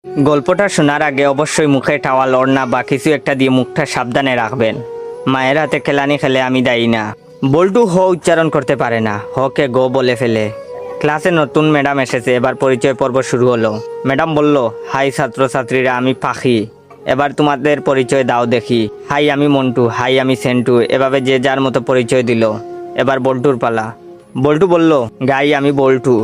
গল্পটা শোনার আগে অবশ্যই মুখে টাওয়াল ওড়না বা কিছু একটা দিয়ে মুখটা সাবধানে রাখবেন। মায়ের হাতে খেলানি খেলে আমি দায়ী না। বল্টু হ উচ্চারণ করতে পারে না, হকে গো বলে ফেলে। ক্লাসে নতুন ম্যাডাম এসেছে, এবার পরিচয় পর্ব শুরু হলো। ম্যাডাম বলল, হাই ছাত্রছাত্রীরা, আমি পাখি, এবার তোমাদের পরিচয় দাও দেখি। হাই আমি মন্টু, হাই আমি সেন্টু, এভাবে যে যার মতো পরিচয় দিল। এবার বল্টুর পালা। বল্টু বলল, গাই আমি বল্টু।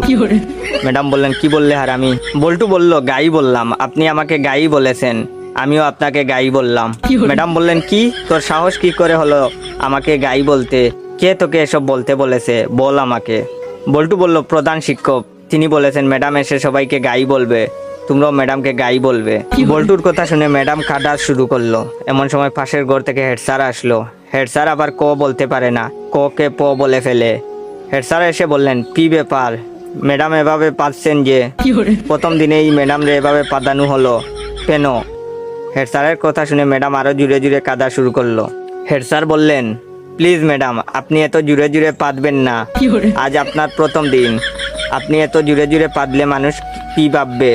ম্যাডাম বললেন, কি বললে হারামি? বল্টু বলল, গাই বললাম, আপনি আমাকে গাই বলেছেন, আমিও আপনাকে গাই বললাম। ম্যাডাম বললেন, কি তোর সাহস কি করে হলো আমাকে গাই বলতে? কে তোকে এসব বলতে বলেছে, বল আমাকে। বল্টু বলল, প্রধান শিক্ষক, তিনি বলেছেন ম্যাডাম এসে সবাইকে গাই বলবে, তোমরাও ম্যাডামকে গাই বলবে। বল্টুর কথা শুনে ম্যাডাম কাঁদা শুরু করলো। এমন সময় পাশের ঘর থেকে হেড স্যার আসলো। হেড স্যার আবার ক বলতে পারে না, ক কে প বলে ফেলে। হেড স্যার এসে বললেন, কি ব্যাপার ম্যাডাম, এভাবে পাচ্ছেন যে? প্রথম দিনেই ম্যাডাম রে এভাবে পাদানো হলো কেন? হেড স্যারের কথা শুনে ম্যাডাম আরো জুড়ে জুড়ে কাঁদা শুরু করলো। হেড স্যার বললেন, প্লিজ ম্যাডাম, আপনি এত জুড়ে জুড়ে পাদবেন না, আজ আপনার প্রথম দিন, আপনি এত জুড়ে জুড়ে পাদলে মানুষ কি ভাববে?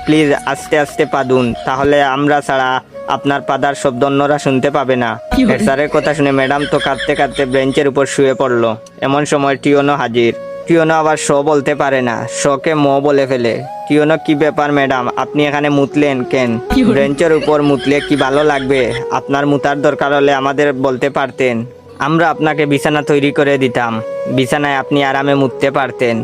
প্লিজ আস্তে আস্তে পাদুন, তাহলে আমরা ছাড়া আপনার পাদার শব্দ অন্যরা শুনতে পাবে না। হেড স্যারের কথা শুনে ম্যাডাম তো কাঁদতে কাঁদতে বেঞ্চের উপর শুয়ে পড়লো। এমন সময় টিওনো হাজির। টিওনো আবার শ বলতে পারে না, শকে ম বলে ফেলে। টিওনো, কি ব্যাপার ম্যাডাম, আপনি এখানে মুতলেন কেন? বেঞ্চের উপর মুতলে কি ভালো লাগবে? আপনার মুতার দরকার হলে আমাদের বলতে পারতেন, আমরা আপনাকে বিছানা তৈরি করে দিতাম, বিছানায় আপনি আরামে মুততে পারতেন।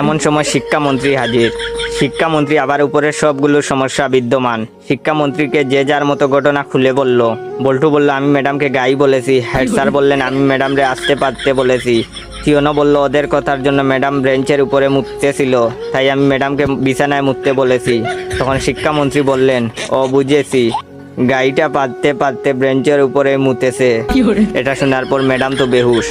এমন সময় শিক্ষামন্ত্রী হাজির। শিক্ষামন্ত্রী আবার উপরের সবগুলো সমস্যা বিদ্যমান। শিক্ষামন্ত্রীকে যে যার মতো ঘটনা খুলে বলল। বল্টু বলল, আমি ম্যাডামকে গাই বলেছি। হেড স্যার বললেন, আমি ম্যাডামরে আসতে পারতে বলেছি। টিওনো বলল, ওদের কথার জন্য ম্যাডাম বেঞ্চের উপরে মুততেছিল, তাই আমি ম্যাডামকে বিছানায় মুততে বলেছি। তখন শিক্ষামন্ত্রী বললেন, ও বুঝেছি, গাইটা পাততে পাততে বেঞ্চের উপরে মুতেছে। এটা শোনার পর ম্যাডাম তো বেহুশ।